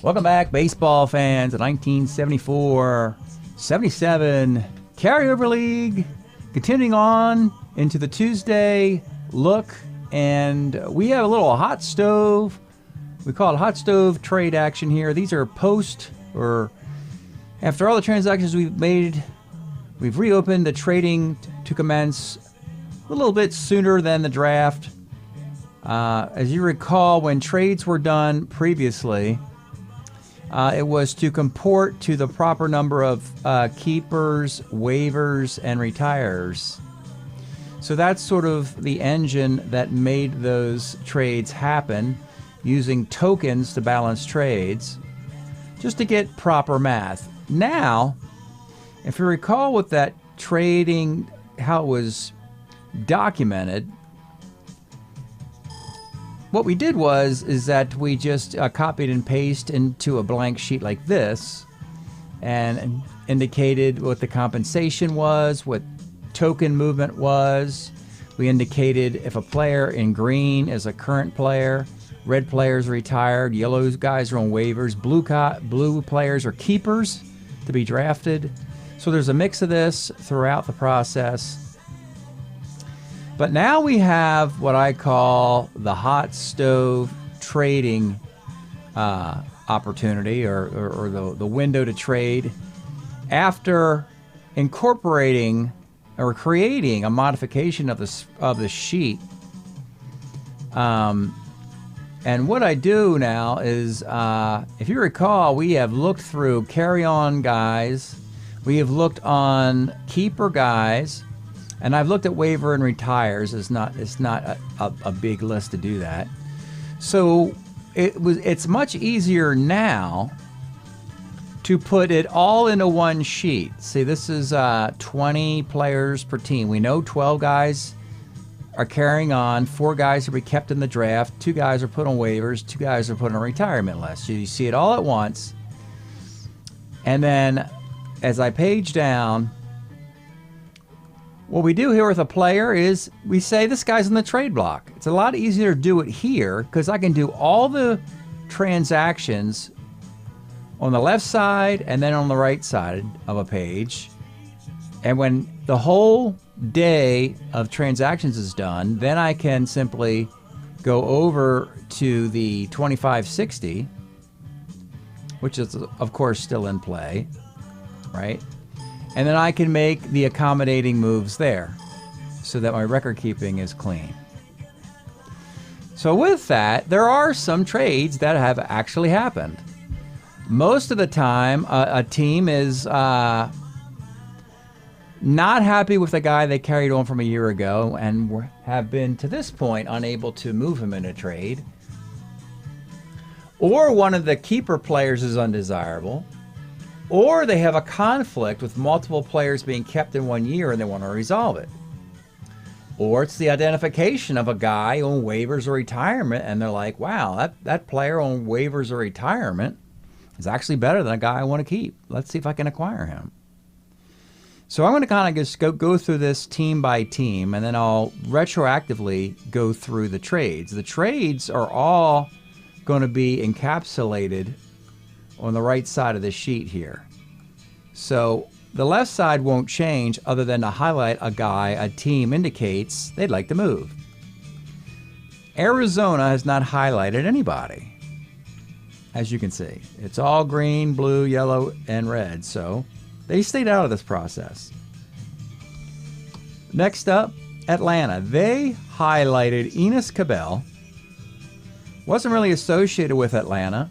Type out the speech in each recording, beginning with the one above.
Welcome back, baseball fans. The 1974-77 Carryover League. Continuing on into the Tuesday look, and we have a little hot stove. We call it hot stove trade action here. These are post or after all the transactions we've made. We've reopened the trading to commence a little bit sooner than the draft. As you recall, when trades were done previously, it was to comport to the proper number of keepers, waivers, and retires. So that's sort of the engine that made those trades happen, using tokens to balance trades, just to get proper math. Now, if you recall with that trading, how it was documented, what we did is that we just copied and pasted into a blank sheet like this and indicated what the compensation was, what token movement was. We indicated if a player in green is a current player, red players retired, yellow guys are on waivers, blue players are keepers to be drafted. So there's a mix of this throughout the process. But now we have what I call the hot stove trading opportunity, or the window to trade, after incorporating or creating a modification of the sheet. And what I do now is, if you recall, we have looked through carry-on guys, we have looked on keeper guys, and I've looked at waiver and retires. It's not a big list to do that. So it's much easier now to put it all into one sheet. See, this is 20 players per team. We know 12 guys are carrying on, 4 guys will be kept in the draft, 2 guys are put on waivers, 2 guys are put on a retirement list. So you see it all at once. And then as I page down, what we do here with a player is we say this guy's in the trade block. It's a lot easier to do it here because I can do all the transactions on the left side and then on the right side of a page. And when the whole day of transactions is done, then I can simply go over to the 2560, which is of course still in play, right? And then I can make the accommodating moves there so that my record keeping is clean. So with that, there are some trades that have actually happened. Most of the time, a team is not happy with the guy they carried on from a year ago and have been, to this point, unable to move him in a trade. Or one of the keeper players is undesirable. Or they have a conflict with multiple players being kept in 1 year and they want to resolve it. Or it's the identification of a guy on waivers or retirement and they're like, wow, that player on waivers or retirement is actually better than a guy I want to keep. Let's see if I can acquire him. So I'm going to kind of just go through this team by team, and then I'll retroactively go through the trades. The trades are all going to be encapsulated on the right side of the sheet here. So the left side won't change other than to highlight a guy a team indicates they'd like to move. Arizona has not highlighted anybody. As you can see, it's all green, blue, yellow, and red. So they stayed out of this process. Next up, Atlanta. They highlighted Enos Cabell. Wasn't really associated with Atlanta.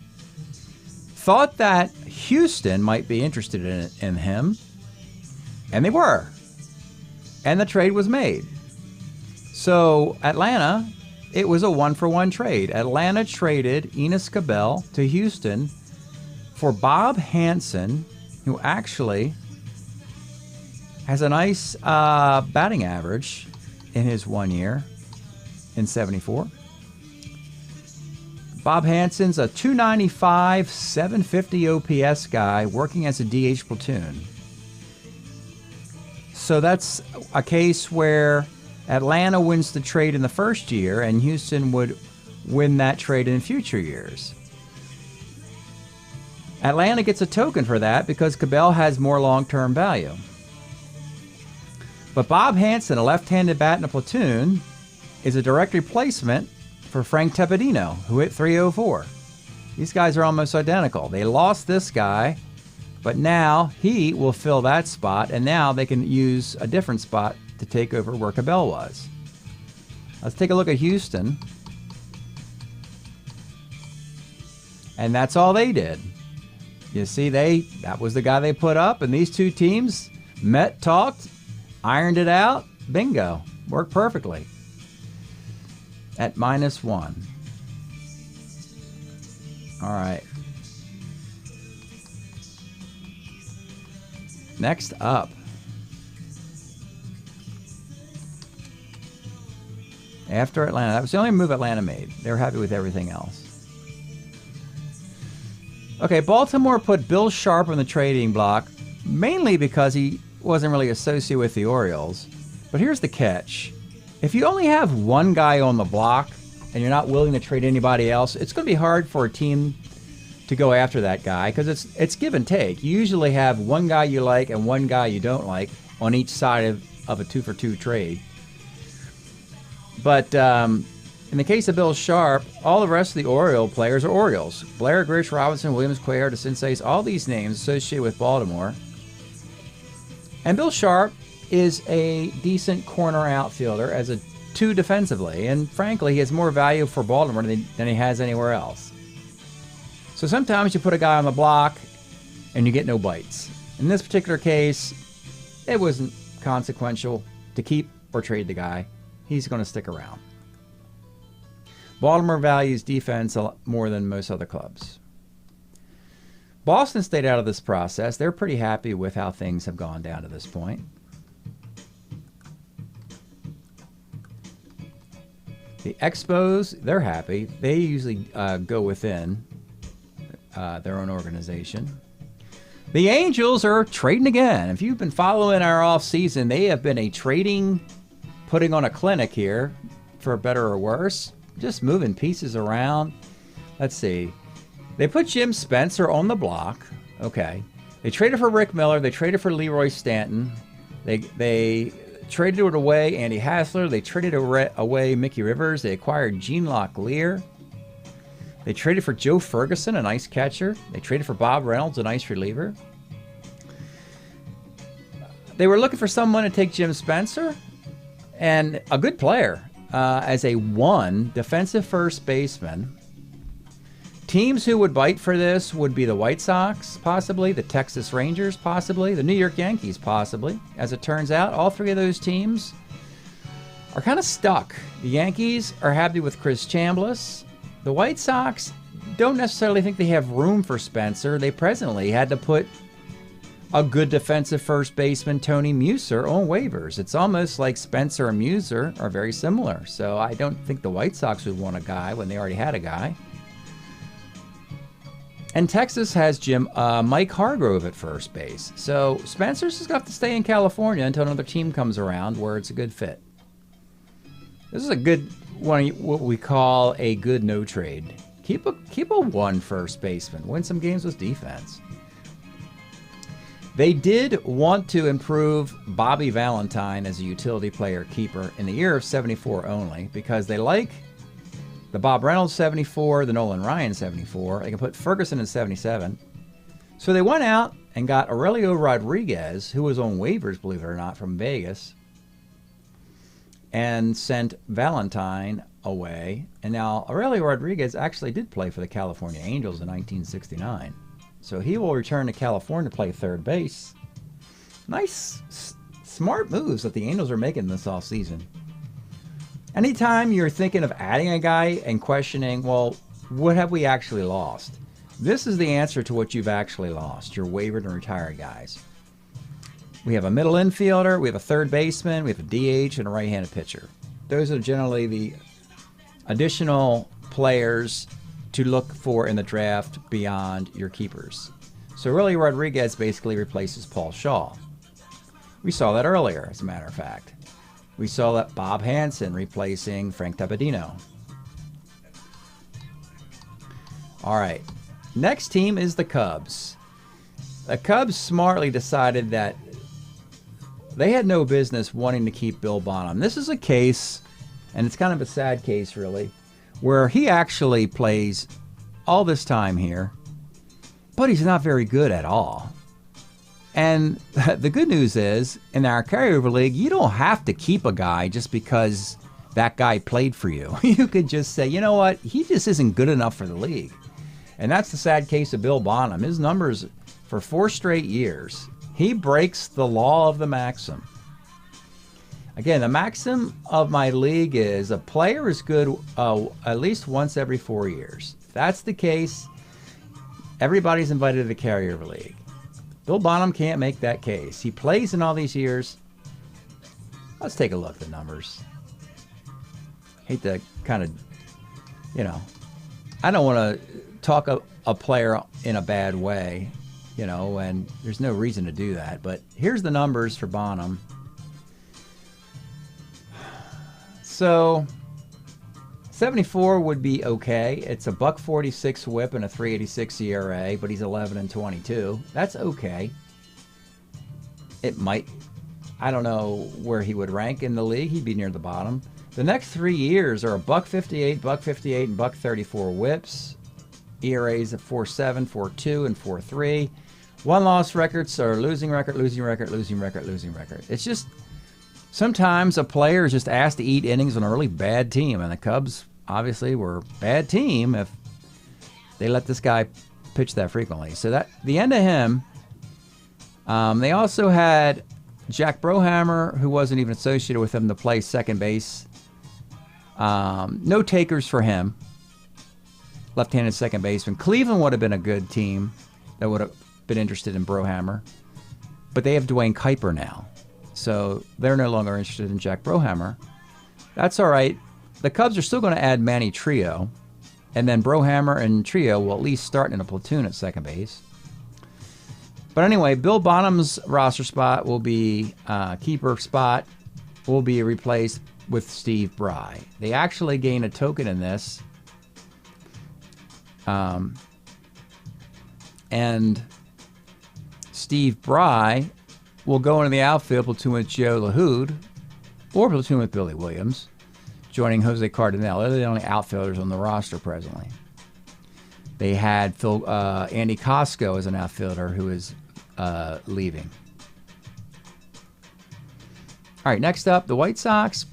Thought that Houston might be interested in him, and they were. And the trade was made. So Atlanta, it was a 1-for-1 trade. Atlanta traded Enos Cabell to Houston for Bob Hansen, who actually has a nice batting average in his 1 year in 74. Bob Hansen's a 295, 750 OPS guy working as a DH platoon. So that's a case where Atlanta wins the trade in the first year and Houston would win that trade in future years. Atlanta gets a token for that because Cabell has more long-term value. But Bob Hansen, a left-handed bat in a platoon, is a direct replacement for Frank Tepedino, who hit .304. These guys are almost identical. They lost this guy, but now he will fill that spot, and now they can use a different spot to take over where Cabell was. Let's take a look at Houston. And that's all they did. You see, that was the guy they put up, and these two teams met, talked, ironed it out. Bingo. Worked perfectly. At -1. All right. Next up. After Atlanta. That was the only move Atlanta made. They were happy with everything else. Okay, Baltimore put Bill Sharp on the trading block, mainly because he wasn't really associated with the Orioles. But here's the catch. If you only have one guy on the block and you're not willing to trade anybody else, it's going to be hard for a team to go after that guy because it's give and take. You usually have one guy you like and one guy you don't like on each side of a 2-for-2 trade. But in the case of Bill Sharp, all the rest of the Oriole players are Orioles. Blair, Grish, Robinson, Williams, Cuellar, DeCinces, all these names associated with Baltimore. And Bill Sharp is a decent corner outfielder as a 2 defensively. And frankly, he has more value for Baltimore than he has anywhere else. So sometimes you put a guy on the block and you get no bites. In this particular case, it wasn't consequential to keep or trade the guy. He's going to stick around. Baltimore values defense a lot more than most other clubs. Boston stayed out of this process. They're pretty happy with how things have gone down to this point. The Expos, they're happy. They usually go within their own organization. The Angels are trading again. If you've been following our off-season, they have been a trading, putting on a clinic here, for better or worse. Just moving pieces around. Let's see. They put Jim Spencer on the block. Okay. They traded for Rick Miller. They traded for Leroy Stanton. They traded away Andy Hassler. They traded away Mickey Rivers. They acquired Gene Locklear. They traded for Joe Ferguson, a nice catcher. They traded for Bob Reynolds, a nice reliever. They were looking for someone to take Jim Spencer, and a good player. As a 1 defensive first baseman. Teams who would bite for this would be the White Sox, possibly, the Texas Rangers, possibly, the New York Yankees, possibly. As it turns out, all 3 of those teams are kind of stuck. The Yankees are happy with Chris Chambliss. The White Sox don't necessarily think they have room for Spencer. They presently had to put a good defensive first baseman, Tony Muser, on waivers. It's almost like Spencer and Muser are very similar. So I don't think the White Sox would want a guy when they already had a guy. And Texas has Mike Hargrove at first base. So Spencer's just got to stay in California until another team comes around where it's a good fit. This is a good one, what we call a good no trade. Keep a 1 first baseman. Win some games with defense. They did want to improve Bobby Valentine as a utility player keeper in the year of 74 only because they like the Bob Reynolds 74, the Nolan Ryan 74. They can put Ferguson in 77. So they went out and got Aurelio Rodriguez, who was on waivers, believe it or not, from Vegas, and sent Valentine away. And now Aurelio Rodriguez actually did play for the California Angels in 1969. So he will return to California to play third base. Nice, smart moves that the Angels are making this offseason. Anytime you're thinking of adding a guy and questioning, well, what have we actually lost? This is the answer to what you've actually lost, your wavered and retired guys. We have a middle infielder, we have a third baseman, we have a DH, and a right-handed pitcher. Those are generally the additional players to look for in the draft beyond your keepers. So really, Rodriguez basically replaces Paul Shaw. We saw that earlier, as a matter of fact. We saw that Bob Hansen replacing Frank Tepedino. All right. Next team is the Cubs. The Cubs smartly decided that they had no business wanting to keep Bill Bonham. This is a case, and it's kind of a sad case really, where he actually plays all this time here, but he's not very good at all. And the good news is, in our carryover league, you don't have to keep a guy just because that guy played for you. You could just say, you know what, he just isn't good enough for the league. And that's the sad case of Bill Bonham. His numbers for 4 straight years, he breaks the law of the maxim. Again, the maxim of my league is a player is good at least once every 4 years. If that's the case, everybody's invited to the carryover league. Bill Bonham can't make that case. He plays in all these years. Let's take a look at the numbers. Hate to kind of, I don't want to talk a player in a bad way, and there's no reason to do that. But here's the numbers for Bonham. So 74 would be okay. It's a $1.46 whip and a 3.86 ERA, but he's 11-22. That's okay. It might, I don't know where he would rank in the league. He'd be near the bottom. The next 3 years are a $1.58, $1.58, and $1.34 whips. ERAs of 4.7, 4.2, and 4.3. One-loss records are losing record, losing record, losing record, losing record. It's just sometimes a player is just asked to eat innings on a really bad team, and the Cubs obviously were a bad team if they let this guy pitch that frequently. So that the end of him. They also had Jack Brohammer, who wasn't even associated with him, to play second base. No takers for him. Left-handed second baseman. Cleveland would have been a good team that would have been interested in Brohammer. But they have Dwayne Kuiper now. So they're no longer interested in Jack Brohammer. That's all right. The Cubs are still going to add Manny Trio. And then Brohammer and Trio will at least start in a platoon at second base. But anyway, Bill Bonham's roster spot will be, keeper spot will be replaced with Steve Bry. They actually gain a token in this. And Steve Bry will go into the outfield platoon with Joe LaHood or platoon with Billy Williams, joining Jose Cardinal. They're the only outfielders on the roster presently. They had Andy Costco as an outfielder who is leaving. All right, next up, the White Sox.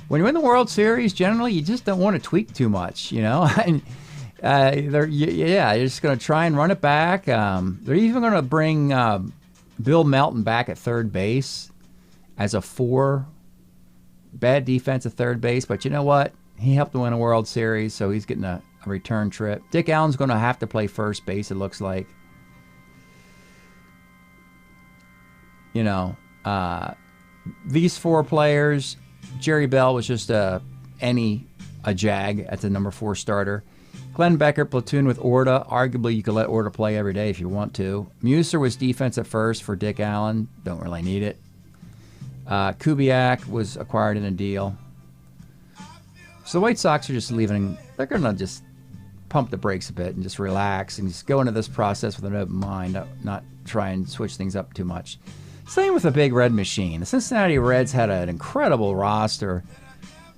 When you win the World Series, generally you just don't want to tweak too much, and you're just going to try and run it back. They're even going to bring Bill Melton back at third base as a 4. Bad defense at third base, but you know what? He helped to win a World Series, so he's getting a return trip. Dick Allen's going to have to play first base, it looks like. These 4 players, Jerry Bell was just a jag at the number 4 starter. Glenn Becker platoon with Orta. Arguably, you could let Orta play every day if you want to. Muser was defense at first for Dick Allen. Don't really need it. Kubiak was acquired in a deal. So the White Sox are just leaving. They're going to just pump the brakes a bit and just relax and just go into this process with an open mind, not try and switch things up too much. Same with the Big Red Machine. The Cincinnati Reds had an incredible roster.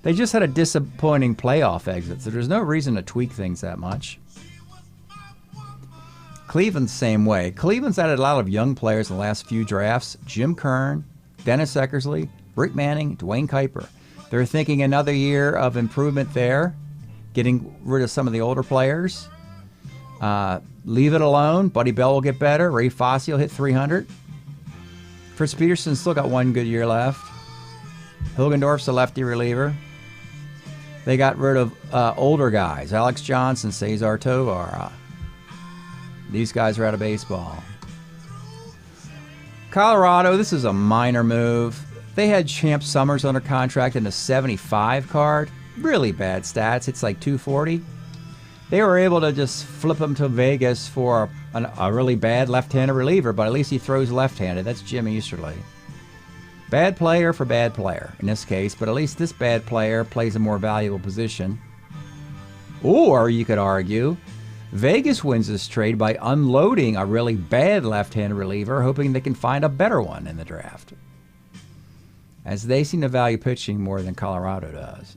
They just had a disappointing playoff exit, so there's no reason to tweak things that much. Cleveland's the same way. Cleveland's added a lot of young players in the last few drafts. Jim Kern, Dennis Eckersley, Rick Manning, Dwayne Kuiper. They're thinking another year of improvement there, getting rid of some of the older players. Leave it alone. Buddy Bell will get better. Ray Fosse will hit 300. Fritz Peterson's still got 1 good year left. Hilgendorf's a lefty reliever. They got rid of older guys. Alex Johnson, Cesar Tovar. These guys are out of baseball. Colorado, this is a minor move. They had Champ Summers under contract in a 75 card. Really bad stats. It's like 240. They were able to just flip him to Vegas for a really bad left-handed reliever, but at least he throws left-handed. That's Jim Easterly. Bad player for bad player in this case, but at least this bad player plays a more valuable position. Or you could argue Vegas wins this trade by unloading a really bad left-hand reliever, hoping they can find a better one in the draft, as they seem to value pitching more than Colorado does.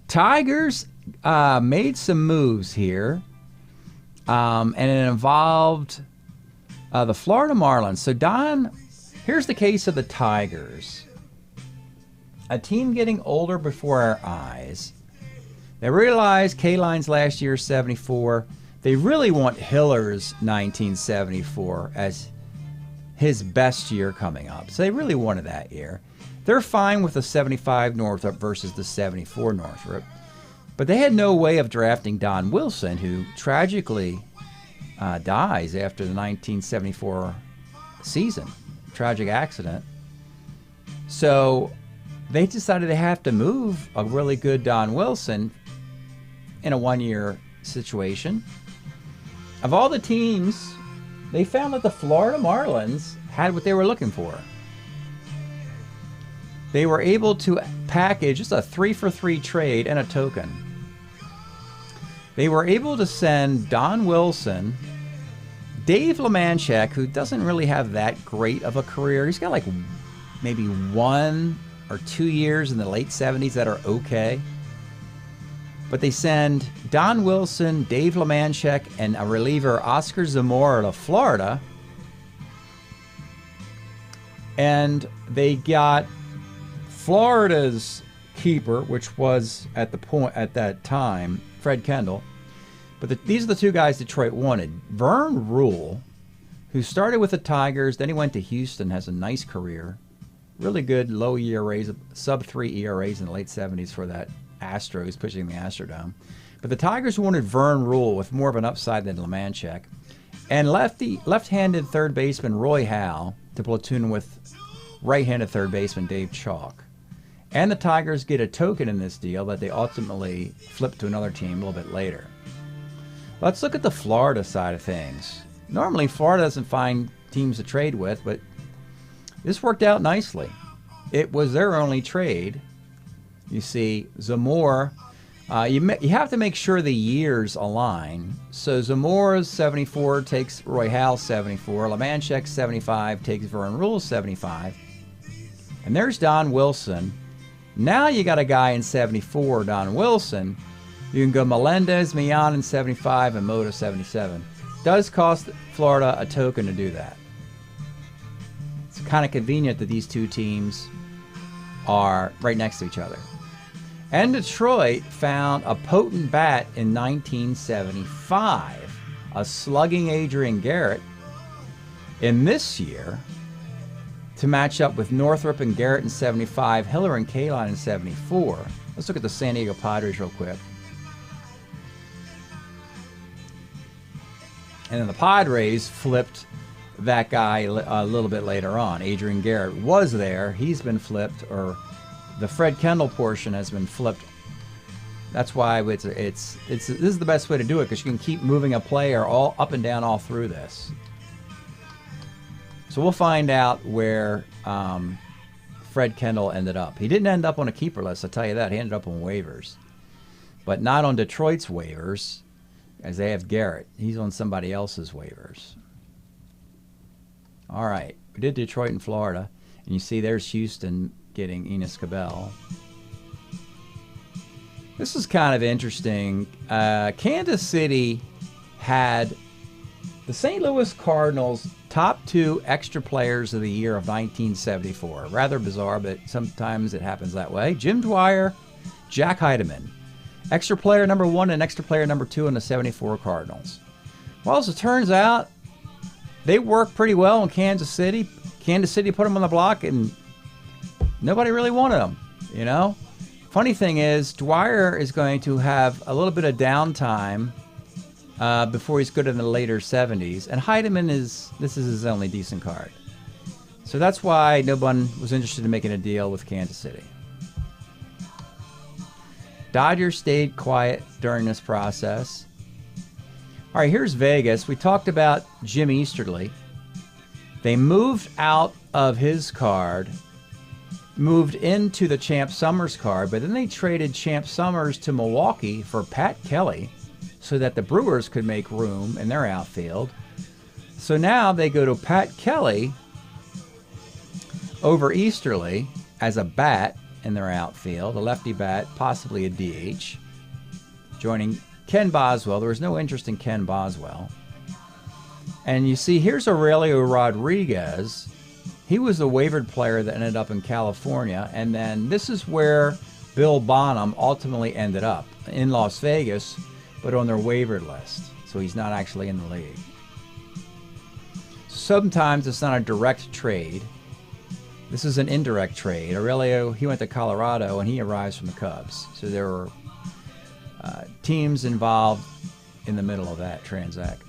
Tigers made some moves here, and it involved the Florida Marlins. So, Don, here's the case of the Tigers. A team getting older before our eyes. They realize K-Line's last year 74. They really want Hiller's 1974 as his best year coming up. So they really wanted that year. They're fine with the 75 Northrop versus the 74 Northrop. But they had no way of drafting Don Wilson, who tragically dies after the 1974 season. Tragic accident. So they decided they have to move a really good Don Wilson in a one-year situation. Of all the teams, they found that the Florida Marlins had what they were looking for. They were able to package just a 3-for-3 trade and a token. They were able to send Don Wilson, Dave LeManchek, who doesn't really have that great of a career. He's got like maybe 1 or 2 years in the late 70s that are okay. But they send Don Wilson, Dave LeManchek, and a reliever, Oscar Zamora, to Florida. And they got Florida's keeper, which was at that time, Fred Kendall. But these are the two guys Detroit wanted. Vern Rule, who started with the Tigers, then he went to Houston, has a nice career. Really good low ERAs, sub-3 ERAs in the late 70s for that Astros, pitching the Astrodome. But the Tigers wanted Vern Rule with more of an upside than LeManchek. And left-handed third baseman Roy Howell to platoon with right-handed third baseman Dave Chalk. And the Tigers get a token in this deal that they ultimately flip to another team a little bit later. Let's look at the Florida side of things. Normally, Florida doesn't find teams to trade with, but this worked out nicely. It was their only trade. You see, Zamora, you have to make sure the years align. So Zamora's 74 takes Roy Howell's 74. LeManchek's 75 takes Vern Rule's 75. And there's Don Wilson. Now you got a guy in 74, Don Wilson. You can go Melendez, Millan in 75, and Moda 77. Does cost Florida a token to do that. It's kind of convenient that these two teams are right next to each other. And Detroit found a potent bat in 1975, a slugging Adrian Garrett, in this year to match up with Northrop and Garrett in 75, Hiller and K-Line in 74. Let's look at the San Diego Padres real quick. And then the Padres flipped that guy a little bit later on. Adrian Garrett was there. He's been flipped, or the Fred Kendall portion has been flipped. That's why this is the best way to do it, because you can keep moving a player all up and down all through this. So we'll find out where Fred Kendall ended up. He didn't end up on a keeper list, I'll tell you that. He ended up on waivers. But not on Detroit's waivers, as they have Garrett. He's on somebody else's waivers. All right, we did Detroit and Florida. And you see there's Houston getting Enos Cabell. This is kind of interesting. Kansas City had the St. Louis Cardinals' top 2 extra players of the year of 1974. Rather bizarre, but sometimes it happens that way. Jim Dwyer, Jack Heidemann. Extra player number 1 and extra player number 2 in the 74 Cardinals. Well, as it turns out, they worked pretty well in Kansas City. Kansas City put them on the block, and nobody really wanted them, you know? Funny thing is, Dwyer is going to have a little bit of downtime before he's good in the later 70s. And Heidemann this is his only decent card. So that's why no one was interested in making a deal with Kansas City. Dodgers stayed quiet during this process. All right, here's Vegas. We talked about Jim Easterly. They moved out of his card, moved into the Champ Summers card, but then they traded Champ Summers to Milwaukee for Pat Kelly, so that the Brewers could make room in their outfield. So now they go to Pat Kelly over Easterly as a bat in their outfield, a lefty bat, possibly a DH, joining Ken Boswell. There was no interest in Ken Boswell. And you see, here's Aurelio Rodriguez. He was the waivered player that ended up in California. And then this is where Bill Bonham ultimately ended up, in Las Vegas, but on their waivered list. So he's not actually in the league. Sometimes it's not a direct trade. This is an indirect trade. Aurelio, he went to Colorado, and he arrives from the Cubs. So there were teams involved in the middle of that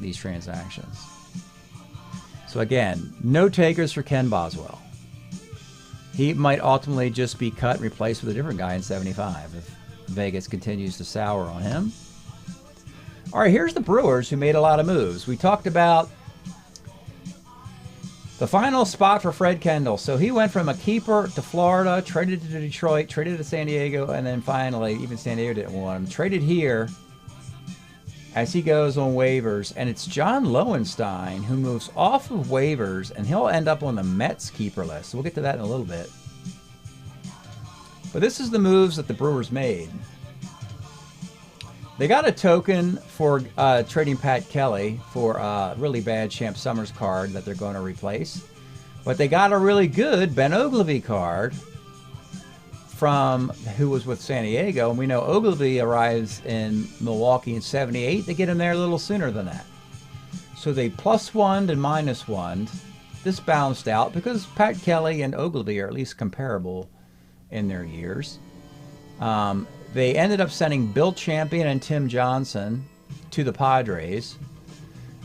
these transactions. So again, no takers for Ken Boswell. He might ultimately just be cut and replaced with a different guy in 75 if Vegas continues to sour on him. All right, here's the Brewers, who made a lot of moves. We talked about the final spot for Fred Kendall. So he went from a keeper to Florida, traded to Detroit, traded to San Diego, and then finally, even San Diego didn't want him, traded here as he goes on waivers. And it's John Lowenstein who moves off of waivers, and he'll end up on the Mets keeper list. So we'll get to that in a little bit. But this is the moves that the Brewers made. They got a token for trading Pat Kelly for a really bad Champ Summers card that they're going to replace. But they got a really good Ben Ogilvy card from who was with San Diego. And we know Ogilvy arrives in Milwaukee in 78. They get him there a little sooner than that. So they +1 and -1. This balanced out because Pat Kelly and Ogilvy are at least comparable in their years. They ended up sending Bill Champion and Tim Johnson to the Padres.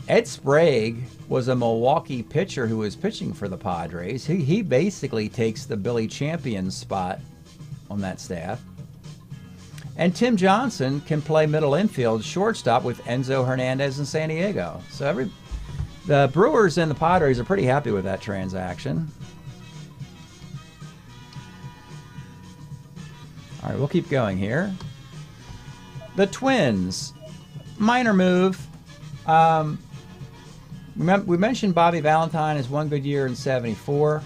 Ed Sprague was a Milwaukee pitcher who was pitching for the Padres. He basically takes the Billy Champion spot on that staff. And Tim Johnson can play middle infield shortstop with Enzo Hernandez in San Diego. So the Brewers and the Padres are pretty happy with that transaction. All right, we'll keep going here. The Twins, minor move. We mentioned Bobby Valentine as one good year in 74.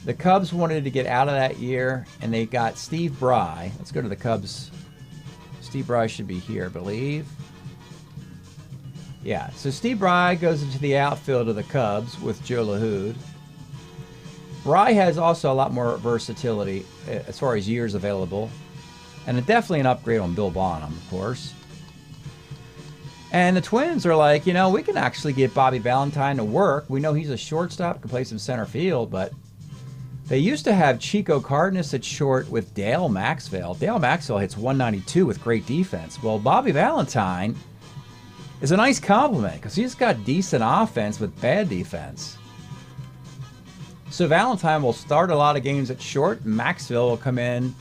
The Cubs wanted to get out of that year, and they got Steve Bry. Let's go to the Cubs. Steve Bry should be here, I believe. Yeah, so Steve Bry goes into the outfield of the Cubs with Joe LaHood. Bry has also a lot more versatility as far as years available, and definitely an upgrade on Bill Bonham, of course. And the Twins are like, we can actually get Bobby Valentine to work. We know he's a shortstop, can play some center field, but they used to have Chico Cardenas at short with Dale Maxwell. Dale Maxwell hits 192 with great defense. Well, Bobby Valentine is a nice compliment because he's got decent offense with bad defense. So Valentine will start a lot of games at short. Maxwell will come in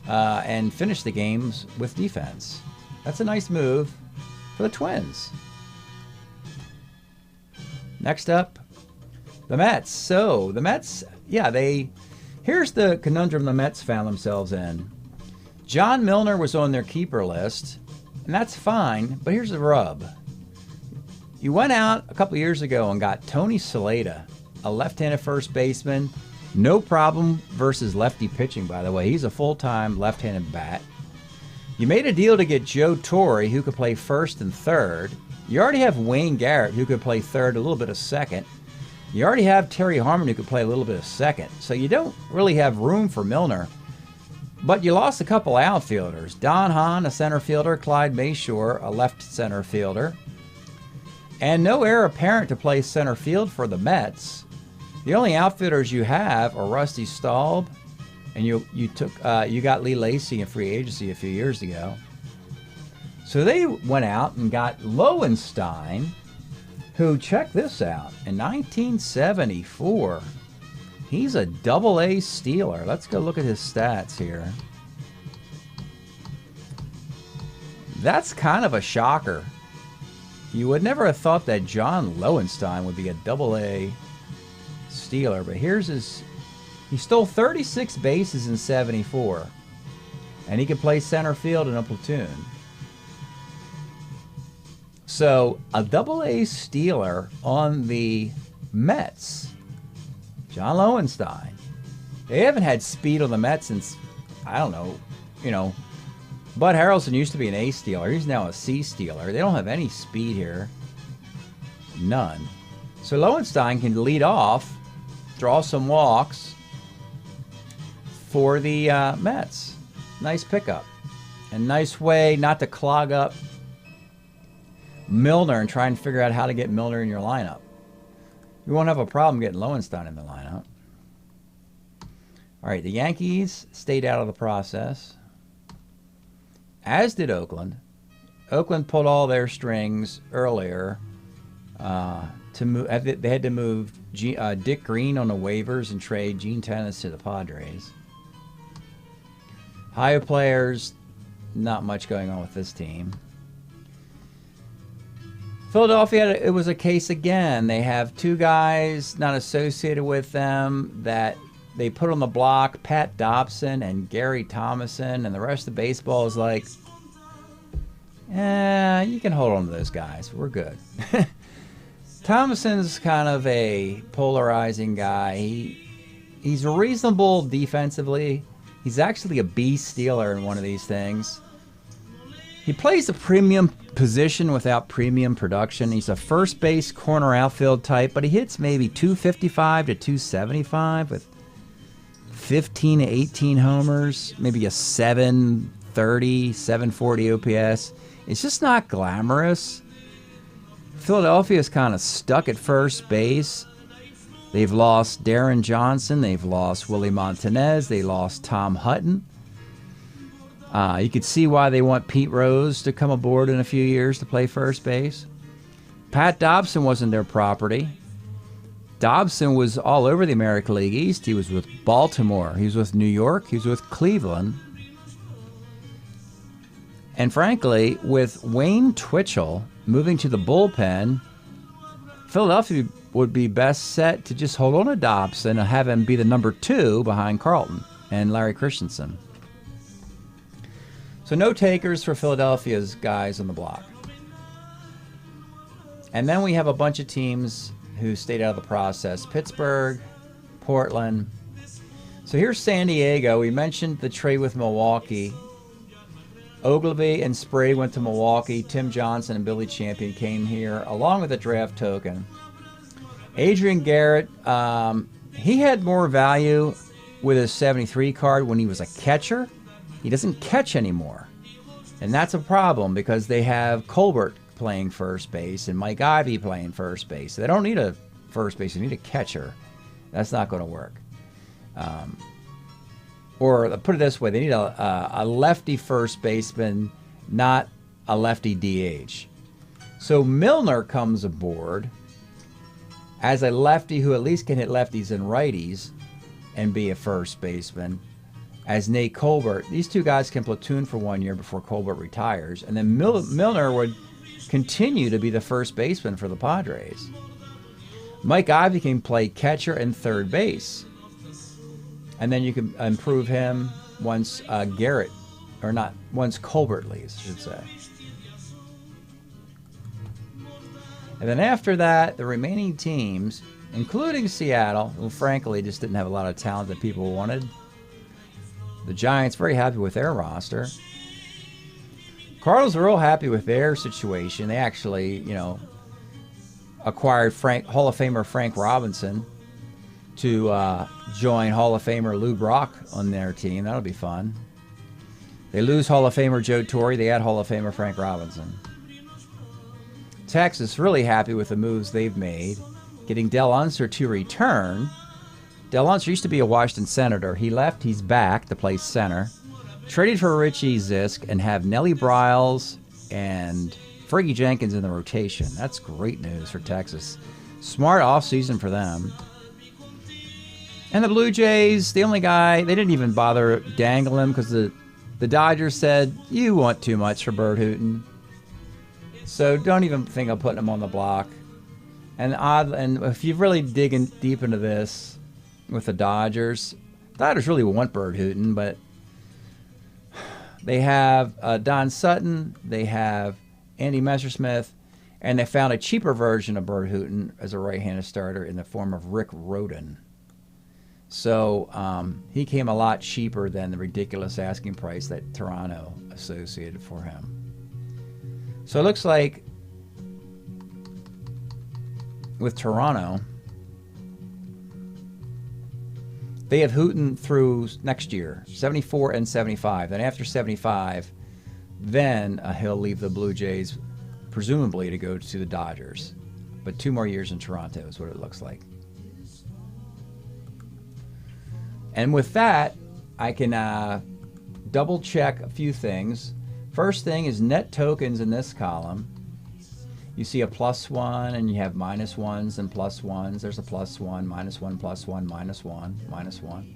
and finish the games with defense. That's a nice move for the Twins. Next up, the Mets. So the Mets, here's the conundrum the Mets found themselves in. John Milner was on their keeper list, and that's fine, but here's the rub. You went out a couple years ago and got Tony Saleta, a left-handed first baseman. No problem versus lefty pitching, by the way. He's a full-time left-handed bat. You made a deal to get Joe Torre, who could play first and third. You already have Wayne Garrett, who could play third, a little bit of second. You already have Terry Harmon, who could play a little bit of second. So you don't really have room for Milner. But you lost a couple outfielders. Don Hahn, a center fielder. Clyde Mayshore, a left center fielder. And no heir apparent to play center field for the Mets. The only outfielders you have are Rusty Staub, and you got Lee Lacy in free agency a few years ago. So they went out and got Lowenstein, who, check this out, in 1974, he's a double-A stealer. Let's go look at his stats here. That's kind of a shocker. You would never have thought that John Lowenstein would be a double-A stealer, but here's his. He stole 36 bases in 74, and he could play center field in a platoon. So a double-A stealer on the Mets, John Lowenstein. They haven't had speed on the Mets since, I don't know, Bud Harrelson used to be an A stealer. He's now a C stealer. They don't have any speed here. None. So Lowenstein can lead off, draw some walks for the Mets. Nice pickup. And nice way not to clog up Milner and try and figure out how to get Milner in your lineup. You won't have a problem getting Lowenstein in the lineup. All right, the Yankees stayed out of the process, as did Oakland. Oakland pulled all their strings earlier to move. They had to move Dick Green on the waivers and trade Gene Tennis to the Padres. High players, not much going on with this team. Philadelphia, it was a case again. They have two guys not associated with them that they put on the block, Pat Dobson and Gary Thomason, and the rest of baseball is like, you can hold on to those guys. We're good. Thomason's kind of a polarizing guy. He's reasonable defensively. He's actually a B stealer in one of these things. He plays a premium position without premium production. He's a first base corner outfield type, but he hits maybe 255 to 275 with 15 to 18 homers, maybe a 730, 740 OPS. It's just not glamorous. Philadelphia is kind of stuck at first base. They've lost Darren Johnson. They've lost Willie Montanez. They lost Tom Hutton. You could see why they want Pete Rose to come aboard in a few years to play first base. Pat Dobson wasn't their property. Dobson was all over the American League East. He was with Baltimore. He was with New York. He was with Cleveland. And frankly, with Wayne Twitchell moving to the bullpen, Philadelphia would be best set to just hold on to Dobson and have him be the number 2 behind Carlton and Larry Christensen. So no takers for Philadelphia's guys on the block. And then we have a bunch of teams who stayed out of the process. Pittsburgh, Portland. So here's San Diego. We mentioned the trade with Milwaukee. Ogilvy and Spray went to Milwaukee. Tim Johnson and Billy Champion came here, along with a draft token. Adrian Garrett, he had more value with his 73 card when he was a catcher. He doesn't catch anymore. And that's a problem because they have Colbert playing first base and Mike Ivy playing first base. They don't need a first base. They need a catcher. That's not going to work. Or put it this way, they need a lefty first baseman, not a lefty DH. So Milner comes aboard as a lefty who at least can hit lefties and righties and be a first baseman. As Nate Colbert, these two guys can platoon for 1 year before Colbert retires. And then Milner would continue to be the first baseman for the Padres. Mike Ivy can play catcher and third base. And then you can improve him once once Colbert leaves, I should say. And then after that, the remaining teams, including Seattle, who frankly just didn't have a lot of talent that people wanted. The Giants very happy with their roster. Cardinals are real happy with their situation. They actually, acquired Hall of Famer Frank Robinson to join Hall of Famer Lou Brock on their team. That'll be fun. They lose Hall of Famer Joe Torre. They add Hall of Famer Frank Robinson. Texas really happy with the moves they've made, getting Del Unser to return. Del Unser used to be a Washington Senator. He left. He's back to play center. Traded for Richie Zisk and have Nellie Bryles and Fergie Jenkins in the rotation. That's great news for Texas. Smart offseason for them. And the Blue Jays, the only guy, they didn't even bother dangling him because the Dodgers said, you want too much for Bert Hooton. So don't even think of putting him on the block. And if you really dig in deep into this with the Dodgers really want Bert Hooton, but they have Don Sutton, they have Andy Messersmith, And they found a cheaper version of Bert Hooton as a right-handed starter in the form of Rick Rhoden. So he came a lot cheaper than the ridiculous asking price that Toronto associated for him. So it looks like with Toronto, they have Hooton through next year, 74 and 75. Then after 75, then he'll leave the Blue Jays, presumably to go to the Dodgers. But 2 more years in Toronto is what it looks like. And with that, I can double check a few things. First thing is net tokens in this column. You see a +1 and you have -1s and +1s. There's a +1, -1, +1, -1, -1.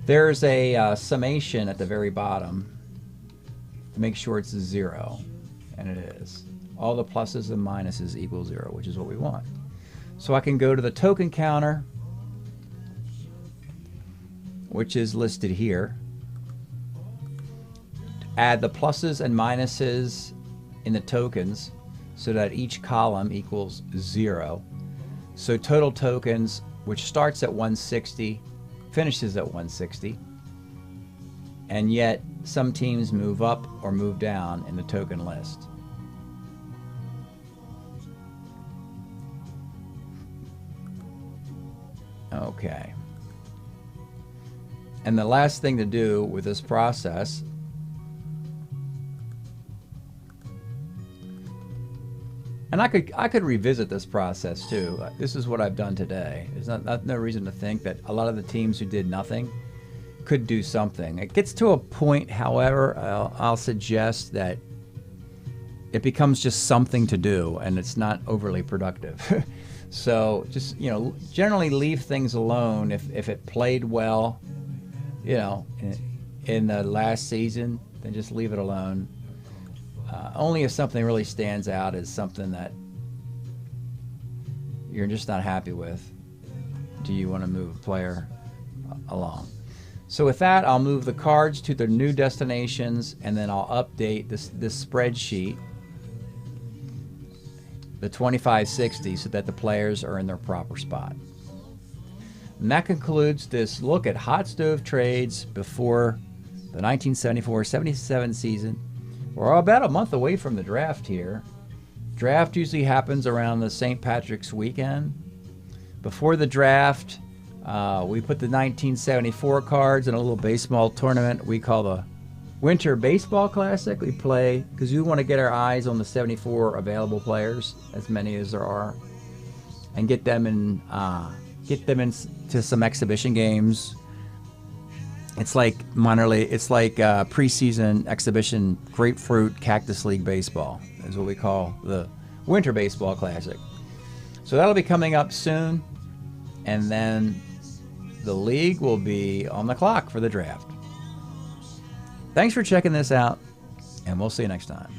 There's a summation at the very bottom to make sure it's 0, and it is. All the pluses and minuses equal 0, which is what we want. So I can go to the token counter, which is listed here. Add the pluses and minuses in the tokens so that each column equals 0. So total tokens, which starts at 160, finishes at 160. And yet some teams move up or move down in the token list. Okay. And the last thing to do with this process and I could revisit this process too. This is what I've done today. There's no reason to think that a lot of the teams who did nothing could do something. It gets to a point, however, I'll suggest that it becomes just something to do and it's not overly productive. So just, generally leave things alone. If it played well, in the last season, then just leave it alone. Only if something really stands out as something that you're just not happy with, do you want to move a player along. So with that, I'll move the cards to their new destinations, and then I'll update this spreadsheet, the 2560, so that the players are in their proper spot. And that concludes this look at hot stove trades before the 1974-77 season. We're about a month away from the draft here. Draft usually happens around the St. Patrick's weekend. Before the draft, we put the 1974 cards in a little baseball tournament we call the Winter Baseball Classic. We play because we want to get our eyes on the 74 available players, as many as there are, and get them into some exhibition games. It's like minor league. It's like preseason exhibition grapefruit cactus league baseball is what we call the Winter Baseball Classic. So that'll be coming up soon, and then the league will be on the clock for the draft. Thanks for checking this out, and we'll see you next time.